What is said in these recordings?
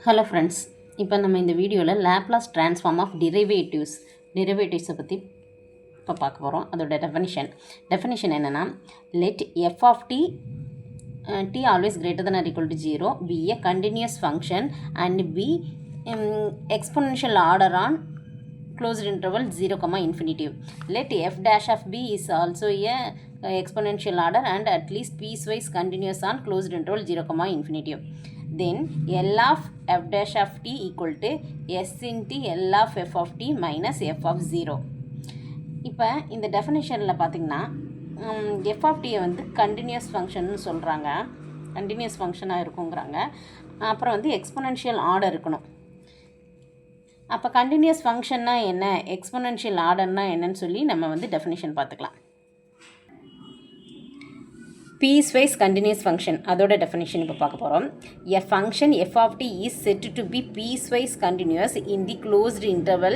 Hello friends, இப்போ நம்ம இந்த வீடியோவில் லேப்லாஸ் ட்ரான்ஸ்ஃபார்ம் ஆஃப் டெரிவேட்டிவ்ஸை பற்றி இப்போ பார்க்க போகிறோம். அதோட டெஃபினிஷன் என்னென்னா, let f of t always greater than or equal to 0 be a continuous function and be exponential order on closed interval 0, infinity. Let f dash of b is also a exponential order and at least piecewise continuous on closed interval 0, infinity. Then L of f dash of t equal to s into L of f of t minus f of 0. இப்போ இந்த டெஃபினேஷனில் பார்த்திங்கன்னா F of டியை வந்து continuous ஃபங்க்ஷன்னு சொல்கிறாங்க, continuous ஃபங்க்ஷனாக இருக்குங்கிறாங்க. அப்புறம் வந்து எக்ஸ்பொனென்ஷியல் ஆர்டர் இருக்கணும். அப்போ கண்டினியூஸ் ஃபங்க்ஷன்னா என்ன, எக்ஸ்பொனென்ஷியல் ஆர்டர்னா என்னன்னு சொல்லி நம்ம வந்து டெஃபினேஷன் பார்த்துக்கலாம். பீஸ்வைஸ் கண்டினியூஸ் ஃபங்க்ஷன், அதோட டெஃபினேஷன் இப்போ பார்க்க போகிறோம். A function f of D is set to be piecewise continuous in the closed interval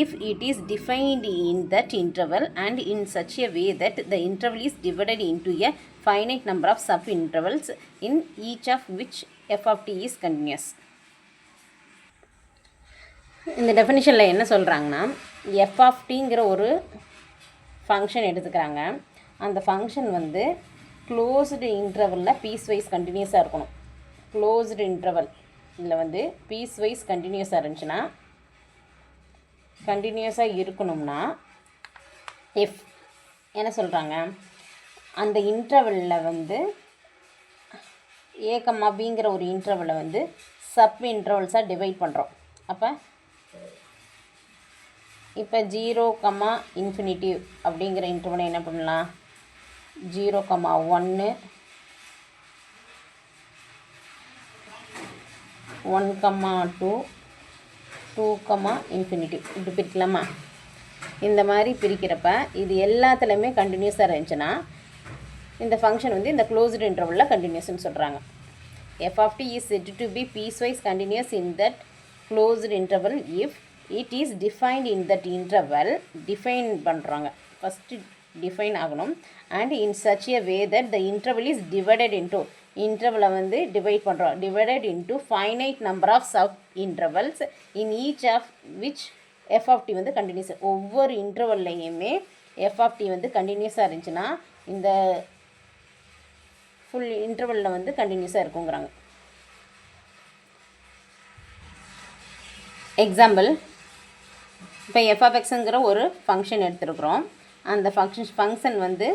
if it is defined in that interval and in such a way that the interval is divided into a finite number of sub intervals in each of which F of D is continuous. இந்த டெஃபினிஷனில் என்ன சொல்கிறாங்கன்னா, F of டிங்கிற ஒரு function எடுத்துக்கிறாங்க. அந்த function வந்து closed இன்டர்வலில் piecewise கண்டினியூஸாக இருக்கணும். க்ளோஸ்டு இன்டர்வல் இதில் வந்து பீஸ்வைஸ் கண்டினியூஸாக இருந்துச்சுன்னா, கண்டினியூஸாக இருக்கணும்னா எஃப் என்ன சொல்கிறாங்க, அந்த இன்டர்வலில் வந்து ஏ கம்மா பிங்கிற ஒரு இன்டர்வலை வந்து சப் இன்டர்வல்ஸாக டிவைட் பண்ணுறோம். அப்போ 0, இன்ஃபினிட்டி அப்படிங்கிற இன்டர்வலை என்ன பண்ணலாம், 0, 1, 1, 2, 2, இன்ஃபினிட்டி இப்படி பிரிக்கலாமா? இந்த மாதிரி பிரிக்கிறப்ப இது எல்லாத்துலேயுமே கண்டினியூஸாக இருந்துச்சுன்னா இந்த ஃபங்க்ஷன் வந்து இந்த க்ளோஸ்டு இன்டர்வலில் கண்டினியூஸ்னு சொல்கிறாங்க. F of D is set to be piecewise continuous in that closed interval if it is defined in that interval. Define பண்ணுறாங்க, ஃபஸ்ட்டு டிஃபைன் ஆகணும். And in such a way that the interval is divided into, இன்டர்வலை வந்து divide பண்ணுறோம், divided into finite number of sub intervals in each of which F of D வந்து continuous. ஒவ்வொரு இன்டர்வல்லையுமே F of D வந்து கண்டினியூஸாக இருந்துச்சுன்னா இந்த ஃபுல் இன்டர்வலில் வந்து கண்டினியூஸாக இருக்குங்கிறாங்க. எக்ஸாம்பிள், இப்போ எஃப் ஆஃப் எக்ஸுங்கிற ஒரு ஃபங்க்ஷன் எடுத்துருக்குறோம். அந்த ஃபங்க்ஷன் வந்து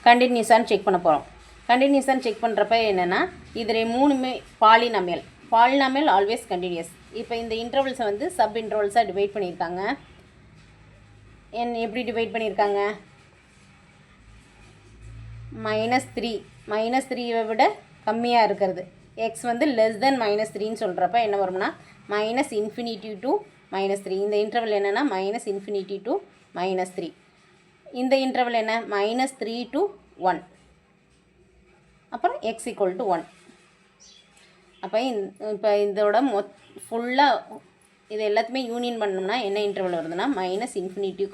கண்டினியூஸான்னு செக் பண்ண போகிறோம். கண்டினியூஸான்னு செக் பண்ணுறப்ப என்னென்னா, இதில் 3மே பாலினாமியல் ஆல்வேஸ் கண்டினியூஸ். இப்போ இந்த இன்டர்வல்ஸை வந்து சப் இன்டர்வல்ஸாக டிவைட் பண்ணியிருக்காங்க. எப்படி டிவைட் பண்ணியிருக்காங்க, -3 விட கம்மியாக இருக்கிறது, எக்ஸ் வந்து லெஸ் தென் -3ன்னு சொல்கிறப்ப என்ன வரும்னா -infinity to -3. இந்த இன்டர்வல் என்னென்னா -infinity to -3. இந்த இன்டர்வல் என்ன -3 to 1. அப்புறம் x = 1. அப்போ இப்போ இதோட ஃபுல்லாக இது எல்லாத்தையுமே யூனியன் பண்ணோம்னா என்ன இன்டர்வல் வருதுன்னா -infinity,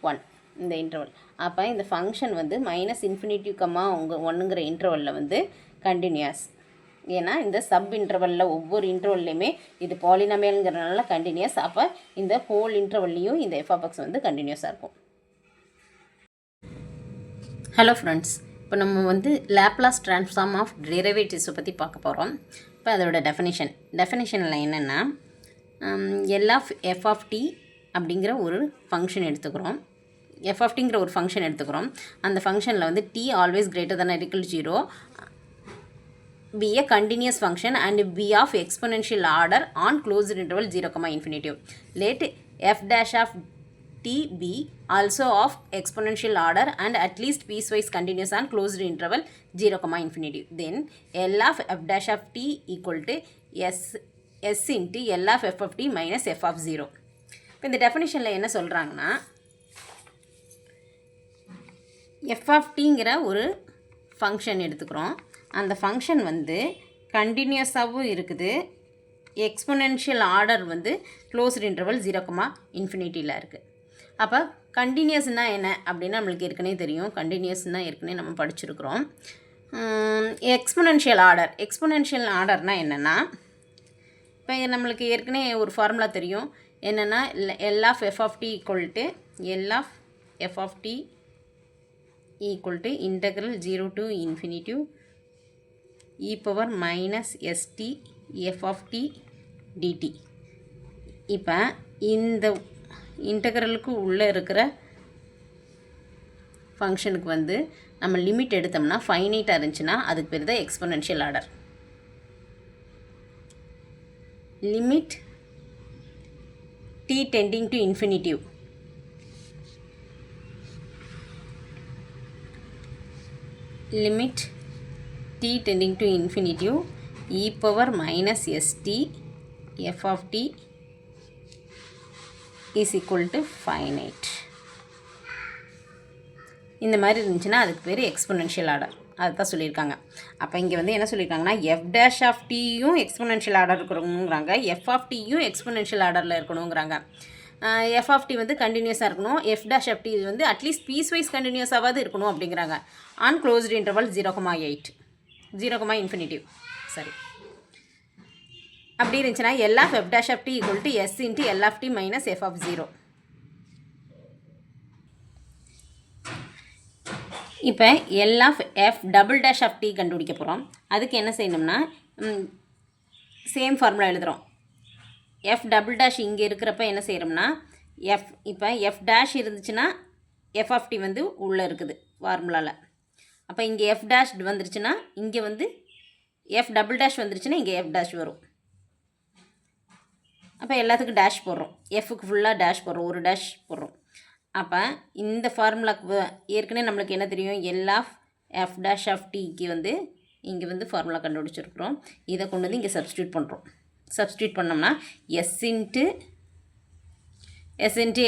1 இந்த இன்டர்வல். அப்போ இந்த ஃபங்க்ஷன் வந்து -infinity, 1ங்கிற இன்டர்வலில் வந்து கண்டினியூஸ். ஏன்னா இந்த சப் இன்டர்வலில் ஒவ்வொரு இன்டர்வல்லையுமே இது பாலினாமியல்ங்கிறதுனால கண்டினியூஸ். அப்போ இந்த ஹோல் இன்டர்வல்லையும் இந்த எஃப் ஆஃப் எக்ஸ் வந்து கண்டினியூஸாக இருக்கும். ஹலோ ஃப்ரெண்ட்ஸ், இப்போ நம்ம வந்து லேப்லாஸ் ட்ரான்ஸ்ஃபார்ம் ஆஃப் டெரிவேட்டிவ்ஸை பற்றி பார்க்க போகிறோம். இப்போ அதோட டெஃபினேஷனில் என்னென்னா, L of F of t அப்படிங்கிற ஒரு ஃபங்க்ஷன் எடுத்துக்கிறோம். எஃப் ஆஃப் டிங்கிற ஒரு ஃபங்க்ஷன் எடுத்துக்கிறோம். அந்த ஃபங்க்ஷனில் வந்து t always greater than or equal to 0 be a continuous function and be of exponential order on closed interval 0, infinity. Let f dash of t be also of exponential order and at least piecewise continuous on closed interval 0, infinity. Then L of f dash of t equal to s into L of f of t minus f of 0. இப்போ இந்த டெஃபினிஷனில் என்ன சொல்கிறாங்கன்னா, F of டிங்கிற ஒரு function எடுத்துக்கிறோம். அந்த function வந்து கண்டினியூஸாகவும் இருக்குது, எக்ஸ்பொனென்ஷியல் ஆர்டர் வந்து க்ளோஸ்டு இன்டர்வல் 0, இன்ஃபினிட்டியில் இருக்குது. அப்போ கண்டினியூஸ்னால் என்ன அப்படின்னா நம்மளுக்கு ஏற்கனவே தெரியும். கண்டினியூஸ்னால் ஏற்கனவே நம்ம படிச்சிருக்கிறோம். எக்ஸ்பொனென்ஷியல் ஆர்டர்னால் என்னென்னா, இப்போ நம்மளுக்கு ஏற்கனவே ஒரு ஃபார்முலா தெரியும். என்னென்னா L of f of t equal to integral 0 to infinity e power minus st f of t dt. இப்போ இந்த இன்டெக்ரலுக்கு உள்ளே இருக்கிற ஃபங்க்ஷனுக்கு வந்து நம்ம லிமிட் எடுத்தோம்னா ஃபைனைட்டாக இருந்துச்சுன்னா அதுக்கு பேர் தான் exponential order. Limit t tending to infinity, limit t tending to infinity e power minus st f of t is equal to finite. இந்த மாதிரி இருந்துச்சுன்னா அதுக்கு பேர் எக்ஸ்பொனென்ஷியல் ஆர்டர். அதுதான் சொல்லியிருக்காங்க. அப்போ இங்கே வந்து என்ன சொல்லியிருக்காங்கன்னா எஃப் டேஷ் ஆஃப் டியும் எக்ஸ்பொனென்ஷியல் ஆர்டர் இருக்கணுங்கிறாங்க, எஃப் ஆஃப் டியும் எக்ஸ்பொனென்ஷியல் ஆர்டரில் இருக்கணுங்கிறாங்க. எஃப் ஆஃப் டி வந்து கண்டினியூஸாக இருக்கணும், எஃப் டேஷ் ஆஃப் டி வந்து அட்லீஸ்ட் பீஸ் வைஸ் கண்டினியூஸாவது இருக்கணும் அப்படிங்கிறாங்க. ஆன் க்ளோஸ்டு இன்டர்வல் 0,8 0,∞ சரி. அப்படி இருந்துச்சுன்னா L of f dash of D equal to s into L of D minus f of 0. இப்போ L of f double dash of t கண்டுபிடிக்க போகிறோம். அதுக்கு என்ன செய்யணும்னா சேம் ஃபார்முலா எழுதுகிறோம். எஃப் டபுள் டேஷ் இங்கே இருக்கிறப்ப என்ன செய்கிறோம்னா இப்போ எஃப் டேஷ் இருந்துச்சுன்னா எஃப் ஆஃப் டி வந்து உள்ளே இருக்குது ஃபார்முலாவில். அப்போ இங்கே எஃப் டேஷ் வந்துருச்சுன்னா இங்கே வந்து எஃப் டபுள் டேஷ் வந்துருச்சுன்னா இங்கே எஃப் டேஷ் வரும். அப்போ எல்லாத்துக்கும் டேஷ் போடுறோம், எஃப்க்கு ஃபுல்லாக டேஷ் போடுறோம், ஒரு டேஷ் போடுறோம். அப்போ இந்த ஃபார்முலாக்கு ஏற்கனவே நம்மளுக்கு என்ன தெரியும், L of f dash of டிக்கு வந்து இங்கே வந்து ஃபார்முலா கண்டுபிடிச்சிருக்கிறோம். இதை கொண்டு வந்து இங்கே சப்ஸ்டியூட் பண்ணுறோம். சப்ஸ்டியூட் பண்ணோம்னா s into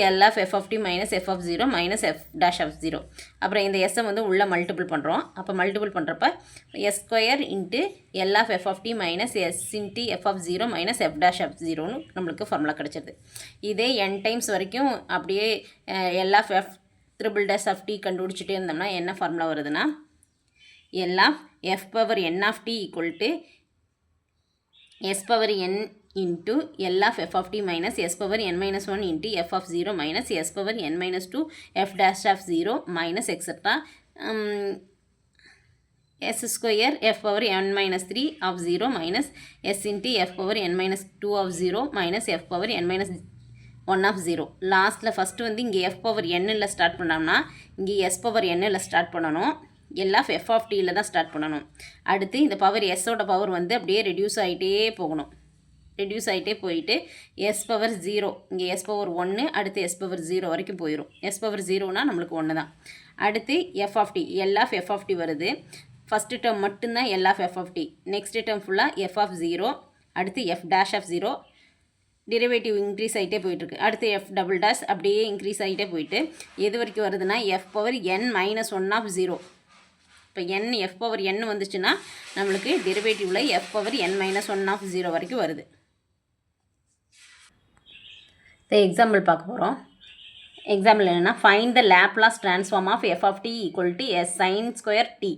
L of F of D minus f of 0 minus F dash of 0. அப்புறம் இந்த எஸ்ஸை வந்து உள்ளே மல்டிபிள் பண்ணுறோம். அப்போ மல்டிபிள் பண்ணுறப்ப S square into L of F of D minus S into F of 0 minus F dash of 0ன்னு நம்மளுக்கு formula கிடச்சிது. இதே n டைம்ஸ் வரைக்கும் அப்படியே L of F triple dash of T கண்டுபிடிச்சிட்டே இருந்தோம்னா என்ன ஃபார்முலா வருதுன்னா L of F power N of D equal to s power n into L of f of t minus s power n minus 1 into f of 0 minus s power n minus 2 f dash of 0 minus etc. S square f power n minus 3 of 0 minus s into f power n minus 2 of 0 minus f power n minus 1 of 0. லாஸ்ட்டில் first வந்து இங்கே f power n start பண்ணோம்னா இங்கே s power n start பண்ணணும், L of F of டியில் தான் start பண்ணணும். அடுத்து இந்த பவர் எஸ்ஸோட பவர் வந்து அப்படியே ரெடியூஸ் ஆகிட்டே போகணும். ரெடியூஸ் ஆகிட்டே போயிட்டு எஸ் பவர் 0, இங்கே எஸ் பவர் 1, அடுத்து எஸ் பவர் 0 வரைக்கும் போயிடும். எஸ் பவர் 0னா நம்மளுக்கு 1 தான். அடுத்து F of T, L of F of T வருது. ஃபஸ்ட்டு டேர்ம் மட்டும்தான் L of F of T, next term ஃபுல்லாக எஃப் ஆஃப் 0, அடுத்து F dash of 0, derivative increase ஆகிட்டே போயிட்டுருக்கு. அடுத்து எஃப் டபுள் டேஷ் அப்படியே இன்க்ரீஸ் ஆகிட்டே போயிட்டு எது வரைக்கும் வருதுன்னா F power N minus 1 of 0. இப்போ என் எஃப் பவர் என் வந்துச்சுன்னா நம்மளுக்கு டெரிவேட்டிவில் F power N minus 1 of 0 வரைக்கும் வருது. இந்த எக்ஸாம்பிள் பார்க்க போகிறோம். எக்ஸாம்பிள் என்னென்னா find the Laplace transform of F of D equal to s sine square t.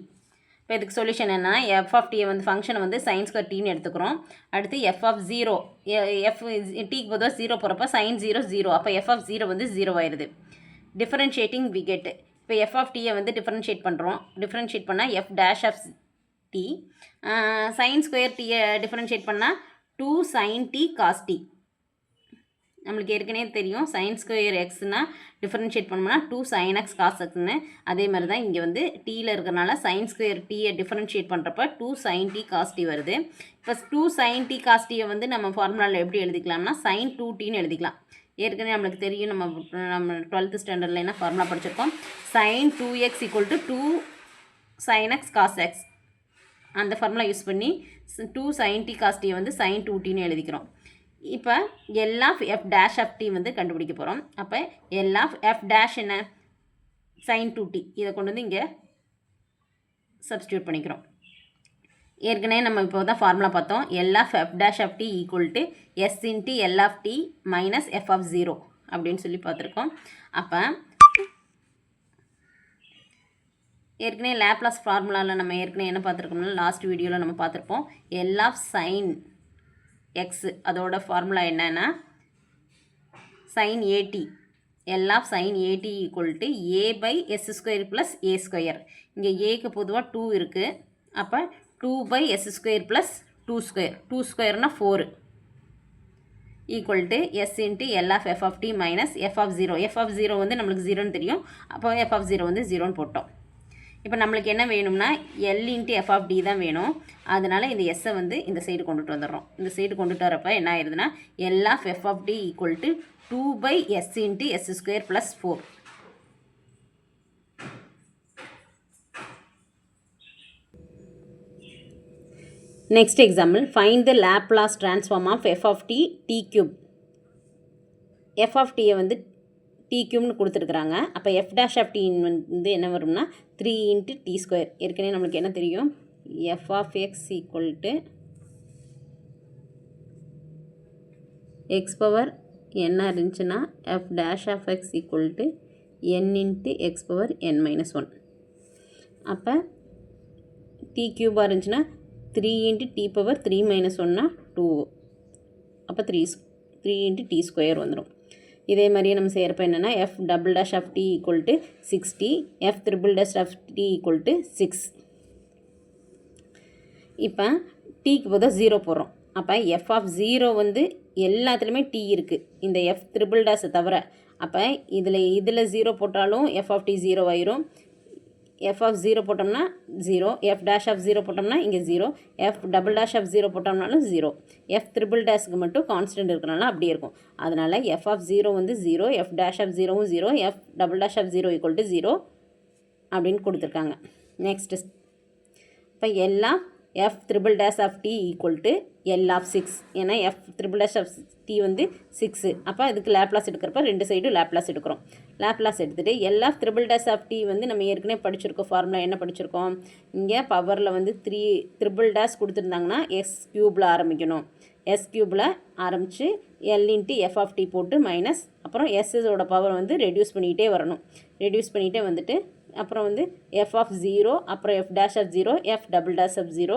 இப்போ இதுக்கு சொல்யூஷன் என்னென்னா எஃப் ஆஃப் டியை வந்து ஃபங்க்ஷனை வந்து சைன் ஸ்கொயர் டின்னு எடுத்துக்கிறோம். அடுத்து எஃப் ஆஃப் 0, எஃப் டிக்கு பொதுவாக 0 போகிறப்ப சைன் 0 0, அப்போ எஃப் ஆஃப் 0 வந்து 0 ஆயிடுது. டிஃபரன்ஷியேட்டிங் வி கெட், இப்போ எஃப் ஆஃப் டியை வந்து டிஃபரன்ஷியேட் பண்ணுறோம். டிஃபரன்ஷியேட் பண்ணால் F dash of D, sine square டியை டிஃபரன்ஷியேட் பண்ணால் 2 சைன் டி காஸ் டி. நம்மளுக்கு ஏற்கனவே தெரியும் சைன் ஸ்கொயர் எக்ஸ்னால் டிஃபரன்ஷியேட் பண்ணோம்னா 2 சைன் எக்ஸ் காஸ் எக்ஸ்னு. அதே மாதிரி தான் இங்கே வந்து டீயில் இருக்கிறனால சைன் ஸ்கொயர் டீயை டிஃபரன்ஷியேட் பண்ணுறப்ப 2 சைன் டி காஸ் டி வருது. இப்போ 2 சைன் டி காஸ் டியை வந்து நம்ம ஃபார்முலாவில் எப்படி எழுதிக்கலாம்னா சைன் 2tன்னு எழுதிக்கலாம். ஏற்கனவே நம்மளுக்கு தெரியும், நம்ம 12th ஸ்டாண்டர்டில் என்ன ஃபார்முலா படிச்சிருக்கோம், sine 2x equal to 2 sine x cos x. அந்த ஃபார்முலா யூஸ் பண்ணி 2 சைன் டி காஸ் டியை வந்து சைன் 2tன்னு எழுதிக்கிறோம். இப்போ L of f dash of D வந்து கண்டுபிடிக்க போகிறோம். அப்போ எல் ஆஃப் எஃப் டேஷ் என்ன சைன் 2t, இதை கொண்டு வந்து இங்கே சப்ஸ்டியூட் பண்ணிக்கிறோம். ஏற்கனவே நம்ம இப்போ தான் ஃபார்முலா பார்த்தோம், L of f dash of D equal to s into L of D minus f of 0 அப்படின்னு சொல்லி பார்த்துருக்கோம். அப்போ ஏற்கனவே லேப்லாஸ் ஃபார்முலாவில் நம்ம ஏற்கனவே என்ன பார்த்துருக்கோம்னா லாஸ்ட் வீடியோவில் நம்ம பார்த்துருப்போம் எல் ஆஃப் சைன் எக்ஸ் அதோட ஃபார்முலா என்னன்னா sine a t L of sine a t equal to a by S square plus a square. இங்கே ஏக்கு பொதுவாக 2 இருக்குது. அப்போ 2 by S square plus 2 square 2 ஸ்கொயர்னால் 4 equal to s into L of F of D minus f of 0. F of 0 வந்து நம்மளுக்கு 0ன்னு தெரியும். அப்போ எஃப் ஆஃப் 0 வந்து 0ன்னு போட்டோம். இப்போ நம்மளுக்கு என்ன வேணும்னா L into F of t தான் வேணும். அதனால் இந்த எஸ்ஸை வந்து இந்த சைடு கொண்டுட்டு வந்துடுறோம். இந்த சைடு கொண்டுட்டு வரப்போ என்ன ஆயிடுதுன்னா L of F of D equal to 2 by s into s square plus 4. Next example, find the Laplace transform of f of t t cube. f of t வந்து t cube கொடுத்துருக்குறாங்க. அப்போ f dash of t வந்து என்ன வரும்னா 3 into t square. ஏற்கனவே நம்மளுக்கு என்ன தெரியும் f of x equal to x power என்ன இருந்துச்சுன்னா f dash of x equal to n into x power n minus 1. அப்போ t cube இருந்துச்சுன்னா 3 into t power 3 minus 1னா 2. அப்போ 3 into t square வந்துடும். இதே மாதிரியே நம்ம செய்கிறப்ப என்னென்னா f double dash of t equal to 60, f triple dash of t equal to 6. இப்போ tக்கு போதும் 0 போடுறோம். அப்போ f of 0 வந்து எல்லாத்துலேயுமே t இருக்குது இந்த f ட்ரிபிள் டேஷை தவிர. அப்போ இதில் 0 போட்டாலும் f of t 0 ஆயிரும். f of 0 போட்டோம்னா 0, f dash of 0 போட்டோம்னா இங்கே 0, f double dash of 0 போட்டோம்னாலும் 0. f ட்ரிபிள் டேஷுக்கு மட்டும் கான்ஸ்டன்ட் இருக்கிறனால அப்படியே இருக்கும். அதனால் f of 0 வந்து 0, f dash of 0வும் 0, f double dash of 0 equal to 0 அப்படின்னு கொடுத்துருக்காங்க. நெக்ஸ்ட் இப்போ எல்லாம் f triple dash of t equal to L of 6. ஏன்னா f triple dash of t வந்து 6. அப்போ இதுக்கு லேப்லாஸ் எடுக்கிறப்ப ரெண்டு சைடும் லேப்லாஸ் எடுக்கிறோம். லேப்லாஸ் எடுத்துகிட்டு L of triple dash of t வந்து நம்ம ஏற்கனவே படிச்சிருக்கோம். ஃபார்முலா என்ன படிச்சிருக்கோம் இங்கே பவரில் வந்து 3 ட்ரிபிள் டேஷ் கொடுத்துருந்தாங்கன்னா எஸ் க்யூபில் ஆரம்பிக்கணும். எஸ் க்யூபில் ஆரம்பித்து L into F of t போட்டு மைனஸ் அப்புறம் எஸ்ஸோட பவர் வந்து ரெடியூஸ் பண்ணிகிட்டே வரணும். ரெடியூஸ் பண்ணிகிட்டே வந்துட்டு அப்புறம் வந்து f of 0 அப்புறம் f dash of 0, f double dash of 0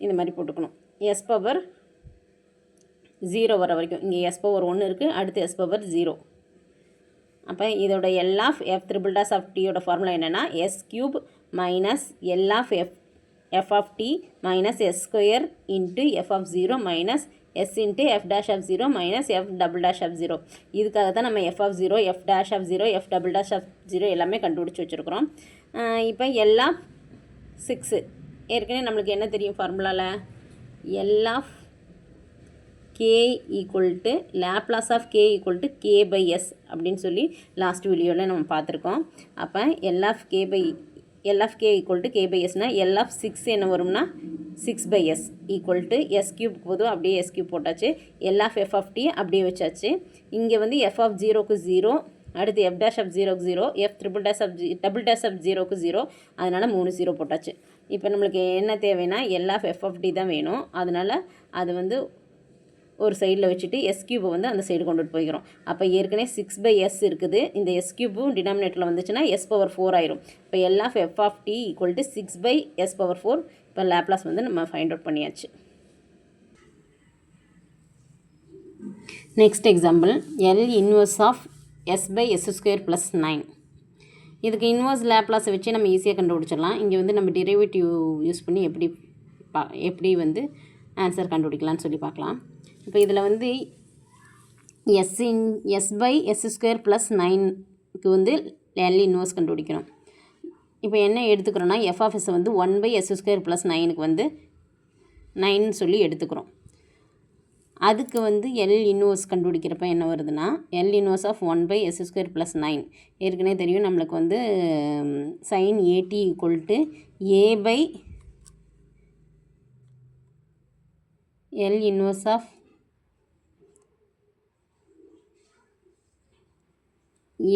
இந்த மாதிரி போட்டுக்கணும். s பவர் 0 வர வரைக்கும் இங்கே s பவர் 1 இருக்குது, அடுத்து s பவர் 0. அப்போ இதோட L of f triple dash of t யோட ஃபார்முலா என்னென்னா s cube minus L of f of t minus s square into f of 0 minus s into f dash of 0 minus f double dash of 0. இதுக்காக தான் நம்ம f of 0, f dash of 0, f double dash of 0 எல்லாமே கண்டுபிடிச்சி வச்சுருக்கிறோம். இப்போ எல்லாம் 6 ஏற்கனவே நம்மளுக்கு என்ன தெரியும் ஃபார்முலாவில் L of k equal to Laplace of k equal to k by s அப்படின்னு சொல்லி லாஸ்ட் வீடியோவில் நம்ம பார்த்துருக்கோம். அப்போ L of k equal to k by s னா L of 6 என்ன வரும்னா 6 by s equal to s cube போதும் அப்படியே s cube போட்டாச்சு. L of f of t அப்படியே வச்சாச்சு. இங்கே வந்து f of 0க்கு 0, அடுத்து f dash of 0க்கு 0, f triple dash of double dash of 0க்கு 0, அதனால் 3 0 போட்டாச்சு. இப்போ நம்மளுக்கு என்ன தேவைன்னா L of f of t தான் வேணும். அதனால் அது வந்து ஒரு சைடில் வச்சுட்டு எஸ் கியூபை வந்து அந்த சைடு கொண்டுட்டு போய்க்கிறோம். அப்போ ஏற்கனவே 6 by s இருக்குது. இந்த எஸ் கியூபும் டினாமினேட்டரில் வந்துச்சுன்னா எஸ் பவர் 4 ஆயிரும். இப்போ L of F of D equal to 6 by s power 4. இப்போ லேப்லாஸ் வந்து நம்ம ஃபைண்ட் அவுட் பண்ணியாச்சு. Next example L inverse of s by S square plus 9. இதுக்கு இன்வர்ஸ் லேப்லாஸை வச்சு நம்ம ஈஸியாக கண்டுபிடிச்சிடலாம். இங்கே வந்து நம்ம டெரிவேட்டிவ் யூஸ் பண்ணி எப்படி வந்து ஆன்சர் கண்டுபிடிக்கலான்னு சொல்லி பார்க்கலாம். இப்போ இதில் வந்து S by S square plus 9க்கு வந்து எல் இன்வர்ஸ் கண்டுபிடிக்கணும். இப்போ என்ன எடுத்துக்கிறோன்னா எஃப் ஆஃப் எஸ் வந்து 1 பை எஸ் ஸ்கொயர் ப்ளஸ் 9க்கு வந்து 9 சொல்லி எடுத்துக்கிறோம். அதுக்கு வந்து எல் இன்வர்ஸ் கண்டுபிடிக்கிறப்ப என்ன வருதுன்னா L inverse of 1 by S square plus 9 ஏற்கனவே தெரியும் நம்மளுக்கு வந்து sine a t equal to a by L inverse of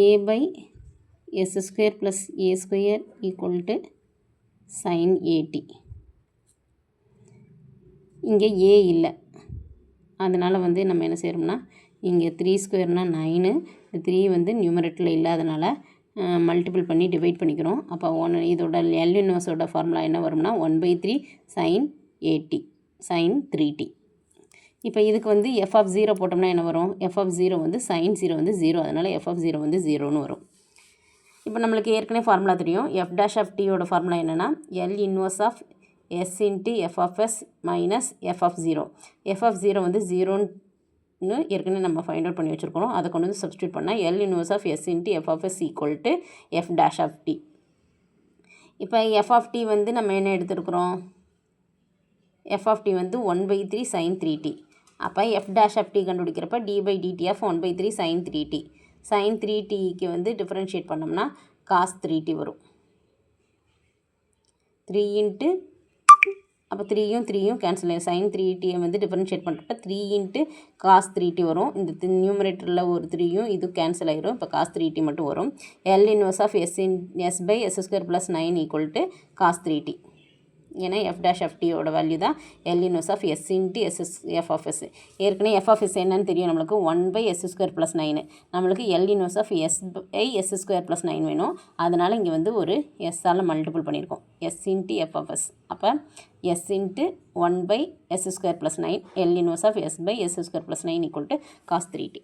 a by s square plus a square equal to sin at. இங்கே a இல்லை, அதனால் வந்து நம்ம என்ன செய்கிறோம்னா இங்கே 3 ஸ்கொயர்னால் 9, 3 வந்து நியூமரேட்டரில் இல்லாதனால மல்டிபிள் பண்ணி டிவைட் பண்ணிக்கிறோம். அப்போ இதோட எல் இன்வர்ஸோட ஃபார்முலா என்ன வரும்னா 1/3 sin 8t sin 3t. இப்போ இதுக்கு வந்து f of 0 போட்டோம்னா என்ன வரும்? f of 0 வந்து sin 0 வந்து 0, அதனால் f of 0 வந்து 0ன்னு வரும். இப்போ நம்மளுக்கு ஏற்கனவே ஃபார்முலா தெரியும். f dash of t formula என்னென்னா L inverse of s into f of s minus f of 0. f of 0 வந்து 0ன்னு ஏற்கனவே நம்ம ஃபைண்ட் அவுட் பண்ணி வச்சுருக்கோம். அதை கொண்டு வந்து சப்ஸ்டியூட் பண்ணால் L inverse of s into f of s equal to f dash of t. இப்போ f of t வந்து நம்ம என்ன எடுத்துருக்குறோம்? f of t வந்து 1/3 sin 3t. அப்போ f dash of t கண்டுபிடிக்கிறப்ப d/dt of 1/3 sin 3t. sin 3tக்கு வந்து differentiate பண்ணோம்னா cos 3t வரும். 3 இன்ட்டு அப்போ 3யும் கேன்சல் ஆகும். sin 3t வந்து டிஃப்ரென்ஷியேட் பண்ணுறப்ப 3 இன்ட்டு cos 3t வரும். இந்த நியூமரேட்டரில் ஒரு 3யும் இது கேன்சல் ஆகிரும். இப்போ cos 3t மட்டும் வரும். L inverse of s/s² + 9 equal to cos 3t. ஏன்னா f dash of t ஓட வேல்யூ தான் L inverse of s into f of s. ஏற்கனவே f of s என்னன்னு தெரியும் நம்மளுக்கு 1/s² + 9. நம்மளுக்கு L inverse of s/s² + 9 வேணும். அதனால் இங்கே வந்து ஒரு s-ஆல் மல்டிபிள் பண்ணியிருக்கோம். s into f of s. அப்போ s into 1/s² + 9 L inverse of s/s² + 9 equal to cos 3t.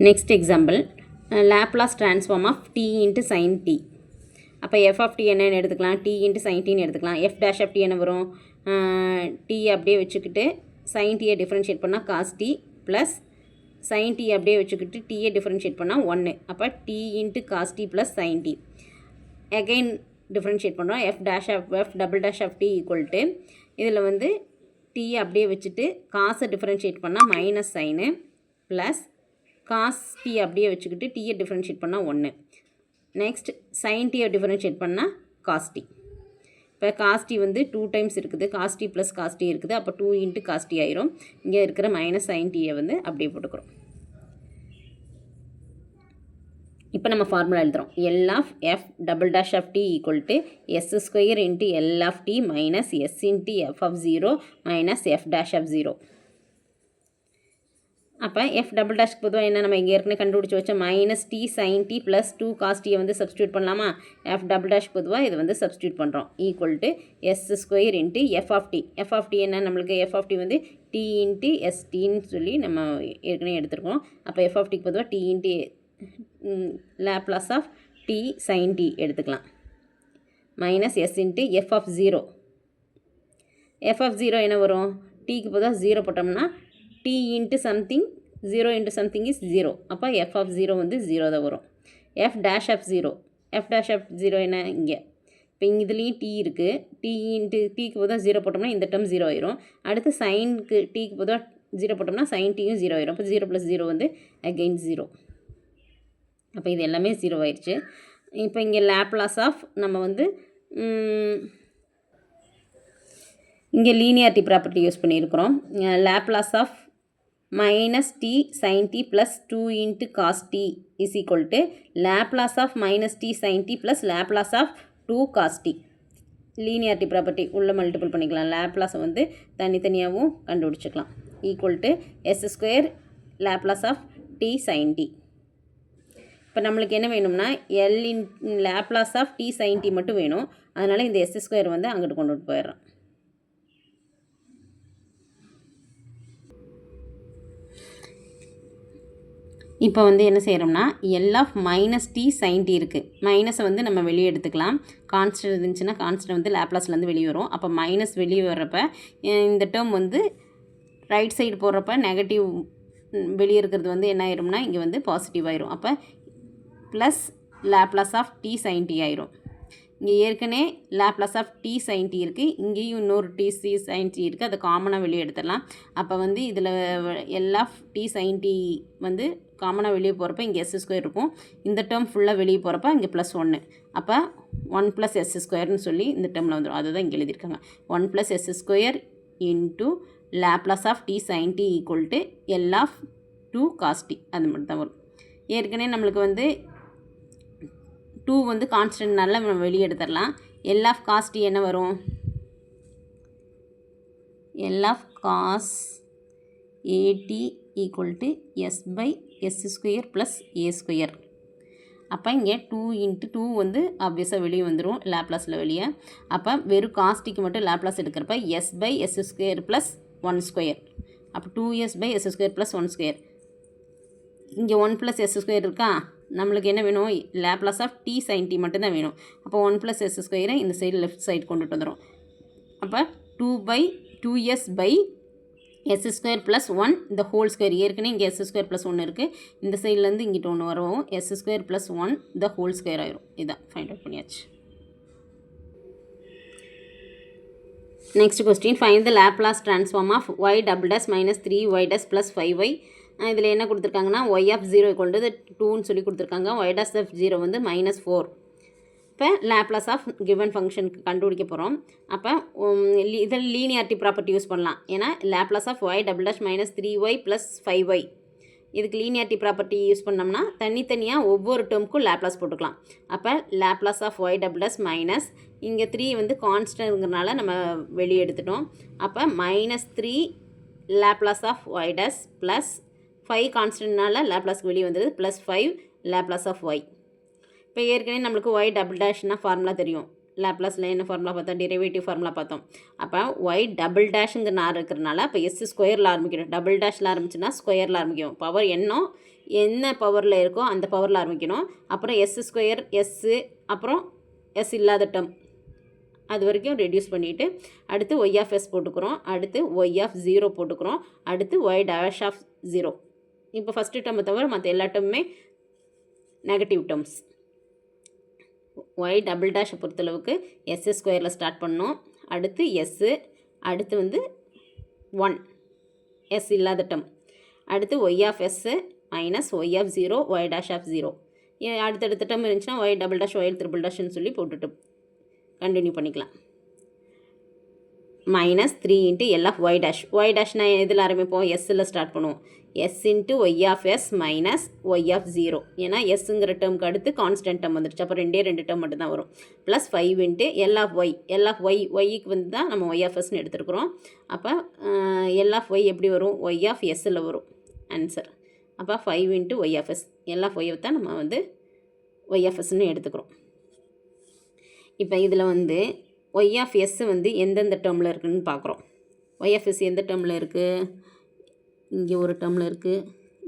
Next example, Laplace transform of t into sin t. அப்போ f of t என்னன்னு எடுத்துக்கலாம்? t into sin tன்னு எடுத்துக்கலாம். f dash of t என்ன வரும்? t அப்படியே வச்சுக்கிட்டு sin t differentiate பண்ணால் cos t plus sin t அப்படியே வச்சுக்கிட்டு t டிஃப்ரென்ஷியேட் பண்ணால் 1. அப்போ t into cos t plus sin t. Again differentiate பண்ணுறோம். f double dash of t equal to இதில் வந்து t அப்படியே வச்சுட்டு காசை டிஃப்ரென்ஷியேட் பண்ணால் minus sign plus cos t அப்படியே வச்சுக்கிட்டு t டிஃப்ரென்ஷியேட் பண்ணால் 1. நெக்ஸ்ட் sin t டிஃபரன்ஷியேட் பண்ணால் cos t. இப்போ cos t வந்து 2 டைம்ஸ் இருக்குது. cos t plus cos t இருக்குது. அப்போ 2 இன்ட்டு cos t ஆயிரும். இங்கே இருக்கிற மைனஸ் sin t வந்து அப்படியே போட்டுக்கிறோம். இப்போ நம்ம ஃபார்முலா எழுதுகிறோம். L of f double dash of t equal to s² into L of t minus s into f of 0 minus f dash of 0. அப்போ f டபுள் டேஷ்க்கு பொதுவாக என்ன நம்ம இங்கே ஏற்கனவே கண்டுபிடிச்சி வச்ச minus D sine t plus 2 cos டீயை வந்து சப்ஸ்டியூட் பண்ணலாமா? f டபுள் டேஷ்க்கு பொதுவாக இது வந்து சப்ஸ்டியூட் பண்ணுறோம். Equal to s² into F of T. F of T என்ன நம்மளுக்கு? எஃப் ஆஃப் டி வந்து டி இன்ட்டு எஸ்டின்னு சொல்லி நம்ம ஏற்கனவே எடுத்துருக்கோம். அப்போ எஃப் ஆஃப் டிக்கு பொதுவாக T into Laplace of D sine T எடுத்துக்கலாம். Minus S into F of 0. F of 0 என்ன வரும்? டீக்கு பொதுவாக 0 போட்டோம்னா t into something 0 into something is 0. அப்போ f of 0 வந்து 0 தான் வரும். f dash of 0. f dash of 0 என்ன? இங்கே இப்போ இதுலேயும் t இருக்குது. t into tக்கு பொதுவாக 0 போட்டோம்னா இந்த டேர்ம் 0 ஆயிரும். அடுத்து சைனுக்கு tக்கு பொதுவாக 0 போட்டோம்னா சைன் டீயும் 0 ஆயிரும். அப்போ 0 + 0 வந்து அகெயின் 0. அப்போ இது எல்லாமே 0 ஆயிடுச்சு. இப்போ இங்கே லேப்லாஸ் ஆஃப் நம்ம வந்து இங்கே லீனியாரிட்டி ப்ராப்பர்ட்டி யூஸ் பண்ணியிருக்கிறோம். Laplace of minus t sin t plus 2 into cos t is equal to Laplace of minus t sin t plus Laplace of 2 cos t. Linearity property உள்ள multiple பண்ணிக்கலாம். லேப்லாஸை வந்து தனித்தனியாகவும் கண்டுபிடிச்சிக்கலாம். Equal to s² Laplace of t sin t. இப்போ நம்மளுக்கு என்ன வேணும்னா L in Laplace of t sin t மட்டும் வேணும். அதனால் இந்த s² வந்து அங்கிட்டு கொண்டுட்டு போயிடுறோம். இப்போ வந்து என்ன செய்கிறோம்னா L of minus D sine D இருக்குது. மைனஸை வந்து நம்ம வெளியே எடுத்துக்கலாம். கான்ஸ்டன்ட் இருந்துச்சுன்னா கான்ஸ்டன்ட் வந்து லேப்லாஸ்லேருந்து வெளியே வரும். அப்போ மைனஸ் வெளியே வர்றப்ப இந்த டேர்ம் வந்து ரைட் சைடு போடுறப்ப நெகட்டிவ் வெளியே இருக்கிறது வந்து என்ன ஆயிரும்னா இங்கே வந்து பாசிட்டிவ் ஆயிரும். அப்போ plus Laplace of D sine t ஆயிரும். இங்கே ஏற்கனவே Laplace of D sine D இருக்குது. இங்கேயும் இன்னொரு டி சி சைன் டி இருக்குது. அதை காமனாக வெளியே எடுத்துடலாம். அப்போ வந்து இதில் L of D sine t வந்து காமனாக வெளியே போகிறப்ப இங்கே s² இருக்கும். இந்த டேர்ம் ஃபுல்லாக வெளியே போகிறப்ப இங்கே +1. அப்போ 1 + s² சொல்லி இந்த டேர்மில் வந்துடும். அதுதான் இங்கே எழுதியிருக்காங்க. 1 + s² into Laplace of D sine t equal to L of 2 cos t. அது மட்டும் தான் வரும். ஏற்கனவே நம்மளுக்கு வந்து 2 வந்து கான்ஸ்டன்ட்னால நம்ம வெளியே எடுத்துடலாம். எல் ஆஃப் காஸ் டி என்ன வரும்? L of cos a t equal to s by S square plus a square. அப்போ இங்கே 2 × 2 வந்து ஆப்வியஸாக வெளியே வந்துடும் லேப்லாஸில் வெளியே. அப்போ வெறும் காஸ்டிக்கு மட்டும் லேப்லாஸ் எடுக்கிறப்ப s by S square plus 1 square. அப்போ 2s by S square plus 1 square. இங்கே 1 ப்ளஸ் எஸ் ஸ்கொயர் இருக்கா, நம்மளுக்கு என்ன வேணும், Laplace of D sine t மட்டும்தான் வேணும். அப்போ 1 ப்ளஸ் எஸ் ஸ்கொயரை இந்த சைடு லெஃப்ட் சைடு கொண்டுட்டு வந்துடும். அப்போ 2s by S square plus 1 இந்த ஹோல் ஸ்கொயர். ஏற்கனவே இங்கே எஸ் ஸ்கொயர் ப்ளஸ் 1 இருக்குது, இந்த சைட்லேருந்து இங்கிட்ட ஒன்று வரவும் எஸ் ஸ்கொயர் ப்ளஸ் 1 இந்த ஹோல் ஸ்கொயர் ஆயிரும். இதான் ஃபைண்ட் அவுட் பண்ணியாச்சு. Next question, find the Laplace transform of y double dash minus 3y dash plus 5y. இதில் என்ன கொடுத்துருக்காங்கன்னா y ஆஃப் 0 ஈக்குவல் டு 2ன்னு சொல்லி கொடுத்துருக்காங்க. y டேஷ் ஆஃப் 0 வந்து -4. இப்போ லேப்லாஸ் ஆஃப் கிவன் ஃபங்க்ஷனுக்கு கண்டுபிடிக்க போகிறோம். அப்போ இதில் லீனியாரிட்டி ப்ராப்பர்ட்டி யூஸ் பண்ணலாம். ஏன்னா Laplace of y double dash minus 3y plus 5y, இதுக்கு லீனியாரிட்டி ப்ராப்பர்ட்டி யூஸ் பண்ணோம்னா தனித்தனியாக ஒவ்வொரு டேர்முக்கும் லேப்லாஸ் போட்டுக்கலாம். அப்போ Laplace of y double dash minus, இங்கே 3 வந்து கான்ஸ்டன்ட்ங்கிறனால நம்ம வெளியே எடுத்துட்டோம். அப்போ -3 Laplace of y dash plus 5 கான்ஸ்டன்ட்னால லேப்லாஸ்க்கு வெளியே வந்தது ப்ளஸ் 5 லேப்லாஸ் ஆஃப் y. இப்போ ஏற்கனவே நம்மளுக்கு y டபுள் டேஷ்னா ஃபார்முலா தெரியும். லேப்லாஸில் என்ன ஃபார்முலா பார்த்தோம், டெரிவேட்டிவ் ஃபார்முலா பார்த்தோம். அப்போ y டபுள் டேஷுங்கிற நான் இருக்கிறனால இப்போ எஸ் ஸ்கொயரில் ஆரம்பிக்கணும். டபுள் டேஷில் ஆரம்பிச்சுன்னா ஸ்கொயரில் ஆரம்பிக்கும். பவர் என்ன பவரில் இருக்கோ அந்த பவரில் ஆரம்பிக்கணும். அப்புறம் எஸ் ஸ்கொயர் எஸ்ஸு, அப்புறம் எஸ் இல்லாத டேர்ம் அது வரைக்கும் ரெடியூஸ் பண்ணிவிட்டு அடுத்து y ஆஃப் s போட்டுக்கிறோம், அடுத்து y ஆஃப் 0 போட்டுக்கிறோம், அடுத்து y டேஷ் ஆஃப் 0. இப்போ ஃபஸ்ட்டு டேர்மை தவிர மற்ற எல்லா டேர்முமே நெகட்டிவ் டேர்ம்ஸ். y டபுள் டேஷை பொறுத்தளவுக்கு எஸ் ஸ்கொயரில் ஸ்டார்ட் பண்ணோம், அடுத்து எஸ்ஸு, அடுத்து வந்து 1 எஸ் இல்லாத டேர்ம், அடுத்து y of s minus y of 0 y dash of 0. அடுத்தடுத்த டேர்ம் இருந்துச்சுன்னா y double dash y triple டேஷ்னு சொல்லி போட்டுட்டு கண்டினியூ பண்ணிக்கலாம். -3 × L of y dash. y டேஷ்னா இதில் ஆரம்பிப்போம், எஸ்ஸில் ஸ்டார்ட் பண்ணுவோம். s × y of s minus y of 0. ஏன்னா எஸ்ங்கிற டேர்முக்கு அடுத்து கான்ஸ்டன்ட் டேர்ம் வந்துடுச்சு. அப்போ 2 டேர்ம் மட்டும் தான் வரும். Plus 5 × L of y. L of y, yக்கு வந்து தான் நம்ம y ஆஃப் sன்னு எடுத்துருக்குறோம். அப்போ L ஆஃப் y எப்படி வரும், y ஆஃப் sல வரும் ஆன்சர். அப்போ 5 × y of s. L of y தான் நம்ம வந்து y ஆஃப் sன்னு எடுத்துக்கிறோம். இப்போ இதில் வந்து y ஆஃப் s வந்து எந்தெந்த டேர்மில் இருக்குதுன்னு பார்க்குறோம். y ஆஃப் s எந்த டேர்மில் இருக்குது, இங்கே ஒரு டேர்மில் இருக்குது,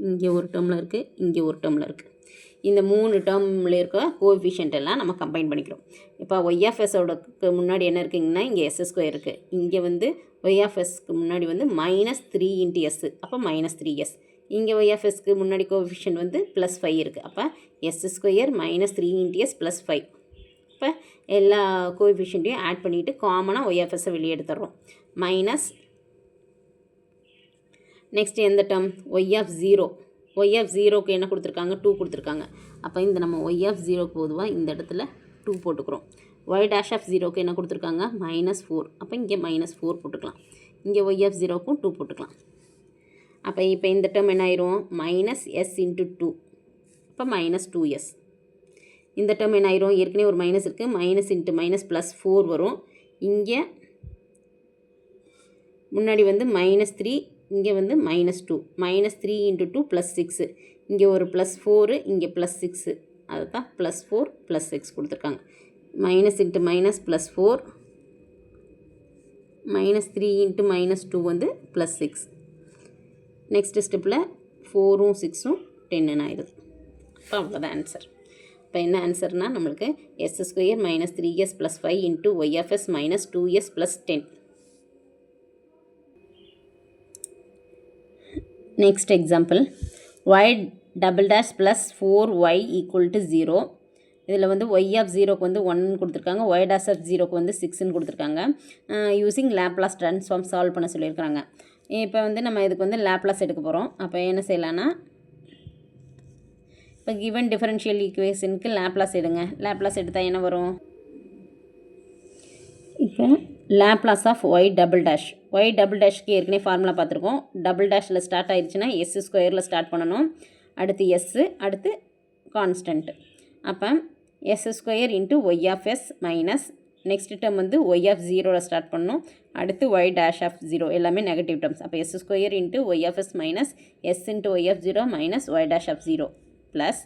இங்கே ஒரு டேர்மில் இருக்குது, இங்கே ஒரு டேர்மில் இருக்குது. இந்த 3 டேர்மில் இருக்க கோஎஃபிஷியன்ட் எல்லாம் நம்ம கம்பைன் பண்ணிக்கிறோம். இப்போ y ஆஃப் s-ஓடக்கு முன்னாடி என்ன இருக்குங்கன்னா இங்கே s ஸ்கொயர் இருக்குது. இங்கே வந்து y ஆஃப் s-க்கு முன்னாடி வந்து -3 × s, அப்போ -3s. இங்கே y ஆஃப் s-க்கு முன்னாடி கோஎஃபிஷியன்ட் வந்து +5 இருக்குது. அப்போ s ஸ்கொயர் -3 × s ப்ளஸ் 5. இப்போ எல்லா கோஎஃபிஷியன்ட்டையும் ஆட் பண்ணிவிட்டு காமனாக y ஆஃப் s-ஐ வெளியே எடுத்துடுறோம். மைனஸ் நெக்ஸ்ட் எந்த term, y of 0. y of 0க்கு என்ன கொடுத்துருக்காங்க, 2 கொடுத்துருக்காங்க. அப்போ இந்த நம்ம y ஆஃப் 0க்கு பொதுவாக இந்த இடத்துல 2 போட்டுக்கிறோம். y டேஷ் ஆஃப் 0க்கு என்ன கொடுத்துருக்காங்க, -4. அப்போ இங்கே -4 போட்டுக்கலாம். இங்கே y ஆஃப் 0க்கும் 2 போட்டுக்கலாம். அப்போ இப்போ இந்த டேர்ம் என்ன ஆயிரும், -s × 2. அப்போ -2s. இந்த டேர்ம் என்ன ஆயிரும், ஏற்கனவே ஒரு மைனஸ் இருக்குது, -× +4 வரும். இங்கே முன்னாடி வந்து -3, இங்கே வந்து -2. -3 × 2 +6. இங்கே ஒரு +4, இங்கே +6. அதை தான் +4 +6 கொடுத்துருக்காங்க. -× +4, -3 × -2 வந்து +6. நெக்ஸ்ட் ஸ்டெப்பில் 4ம் 6ம் 10 ஆயிடுது. அப்போ அவ்வளோதான் ஆன்சர். இப்போ என்ன ஆன்சர்னால் நம்மளுக்கு s square -3s + 5 × y of s -2s + 10. Next example, y double dash plus 4y = 0. இதில் வந்து y ஆஃப் 0க்கு வந்து 1 கொடுத்துருக்காங்க, y டேஷ் ஆஃப் 0க்கு வந்து 6ன்னு கொடுத்துருக்காங்க. யூஸிங் லேப்லாஸ் ட்ரான்ஸ்ஃபார்ம் சால்வ் பண்ண சொல்லியிருக்கிறாங்க. இப்போ வந்து நம்ம இதுக்கு வந்து லேப்லாஸ் எடுக்க போகிறோம். அப்போ என்ன செய்யலான்னா, இப்போ கிவன் டிஃபரன்ஷியல் ஈக்குவேஷனுக்கு லேப்லாஸ் எடுங்க. லேப்லாஸ் எடுத்தால் என்ன வரும், இப்போ Laplace of y double dash. y double டேஷ்க்கு ஏற்கனவே ஃபார்முலா பார்த்துருக்கோம். டபுள் டேஷில் ஸ்டார்ட் ஆயிடுச்சுன்னா s ஸ்கொயரில் ஸ்டார்ட் பண்ணணும், அடுத்து s, அடுத்து கான்ஸ்டன்ட். அப்போ s square × y of s minus next term வந்து ஒய் ஆஃப் ஜீரோவில் ஸ்டார்ட் பண்ணணும். அடுத்து ஒய் டேஷ் ஆஃப் ஜீரோ எல்லாமே நெகட்டிவ் டேர்ம்ஸ். அப்போ s square into y of s minus S into y of zero minus y dash of zero plus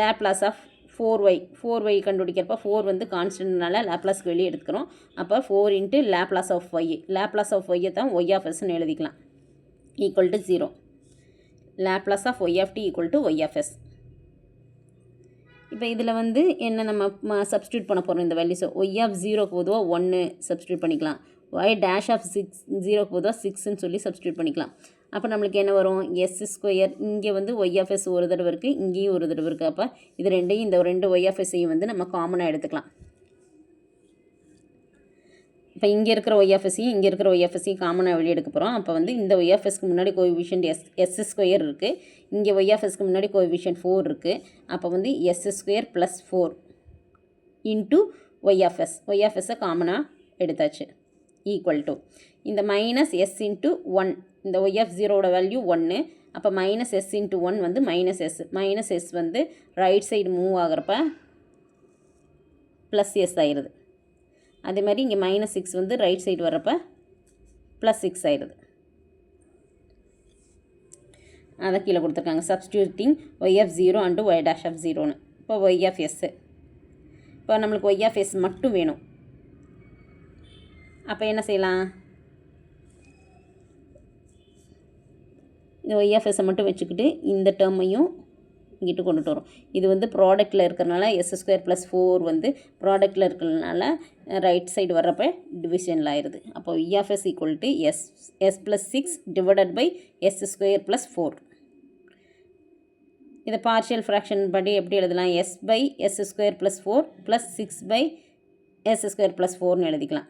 Laplace of 4y கண்டுபிடிக்கிறப்ப 4 வந்து கான்ஸ்டன்ட்னால லேப்லாஸ்க்கு வெளியே எடுத்துக்கிறோம். அப்போ 4 இன்ட்டு லேப்லாஸ் ஆஃப் ஒய்யை தான் ஒய் ஆஃப் எஸ்ன்னு எழுதிக்கலாம் equal to 0. Laplace of y of D equal to y of s. இப்போ இதில் வந்து என்ன நம்ம சப்ஸ்டியூட் பண்ண போகிறோம் இந்த வேல்யூஸை. ஒய் ஆஃப் ஜீரோக்கு பொதுவாக 1 சப்ஸ்டியூட் பண்ணிக்கலாம். ஒய் டேஷ் ஆஃப் 0க்கு பொதுவாக 6ன்னு சொல்லி சப்ஸ்டியூட் பண்ணிக்கலாம். அப்போ நம்மளுக்கு என்ன வரும், எஸ் ஸ்கொயர். இங்கே வந்து ஒய் ஆஃப் எஸ் ஒரு தடவை இருக்குது, இங்கேயும் ஒரு தடவை இருக்குது. அப்போ இது ரெண்டையும் இந்த 2 ஒய் ஆஃப் எஸ்ஸையும் வந்து நம்ம காமனாக எடுத்துக்கலாம். இப்போ இங்கே இருக்கிற ஒய் ஆஃப் எஸ்ஸையும் இங்கே இருக்கிற ஒய் ஆஃப் எஸ்ஸையும் காமனாக வெளியே எடுக்க போகிறோம். அப்போ வந்து இந்த ஒய் ஆஃப் எஸ்க்கு முன்னாடி கோஎஃபிஷியன்ட் எஸ் ஸ்கொயர் இருக்குது, இங்கே ஒய் ஆஃப் எஸ்க்கு முன்னாடி கோஎஃபிஷியன்ட் 4 இருக்குது. அப்போ வந்து s square plus 4 into y of எஸ்ஸை காமனாக எடுத்தாச்சு ஈக்குவல் டு இந்த மைனஸ் எஸ் இன்ட்டு 1. இந்த ஒய் ஆஃப் ஜீரோட வேல்யூ 1. அப்போ மைனஸ் எஸ் இன்ட்டு 1 வந்து மைனஸ் எஸ் வந்து ரைட் சைடு மூவ் ஆகிறப்ப ப்ளஸ் எஸ் ஆயிடுது. அதே மாதிரி இங்கே -6 வந்து ரைட் சைடு வர்றப்ப +6 ஆயிடுது. அதை கீழே கொடுத்துருக்காங்க substituting y of zero and y dash of ஜீரோன்னு. இப்போ ஒய் ஆஃப் எஸ்ஸு, இப்போ நம்மளுக்கு ஒய் ஆஃப் எஸ் மட்டும் வேணும். அப்போ என்ன செய்யலாம், இந்த ஒய் ஆஃப் எஸ்ஸை மட்டும் வச்சுக்கிட்டு இந்த டேர்மையும் இங்கிட்டு கொண்டுட்டு வரும். இது வந்து ப்ராடக்ட்டில் இருக்கிறனால எஸ் ஸ்கொயர் ப்ளஸ் 4 வந்து ப்ராடக்ட்டில் இருக்கிறதுனால ரைட் சைடு வர்றப்போ டிவிஷனில் ஆயிடுது. அப்போ இ of s equal to s plus 6 divided by S square plus 4. இதை பார்ஷியல் ஃப்ராக்ஷன் படி எப்படி எழுதலாம், s by S square plus 4 plus 6 by S square plus 4னு எழுதிக்கலாம்.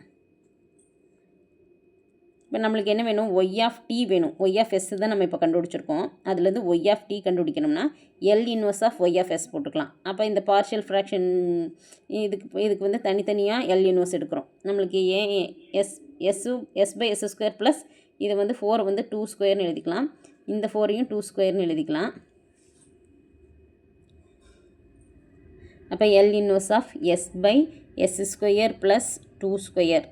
இப்போ நம்மளுக்கு என்ன வேணும், ஒய் ஆஃப் டி வேணும். ஒய் ஆஃப் எஸ் தான் நம்ம இப்போ கண்டுபிடிச்சிருக்கோம். அதுலேருந்து ஒய் ஆஃப் டி கண்டுபிடிக்கணும்னா L inverse of y of s போட்டுக்கலாம். அப்போ இந்த பார்ஷியல் ஃப்ராக்ஷன் இதுக்கு வந்து தனித்தனியாக எல் இன்வர்ஸ் எடுக்கிறோம். நம்மளுக்கு ஏன் s by S square plus இதை வந்து 4 வந்து 2 ஸ்கொயர்னு எழுதிக்கலாம். இந்த 4ஐயும் 2 ஸ்கொயர்னு எழுதிக்கலாம். அப்போ L inverse of s by S square plus 2 square.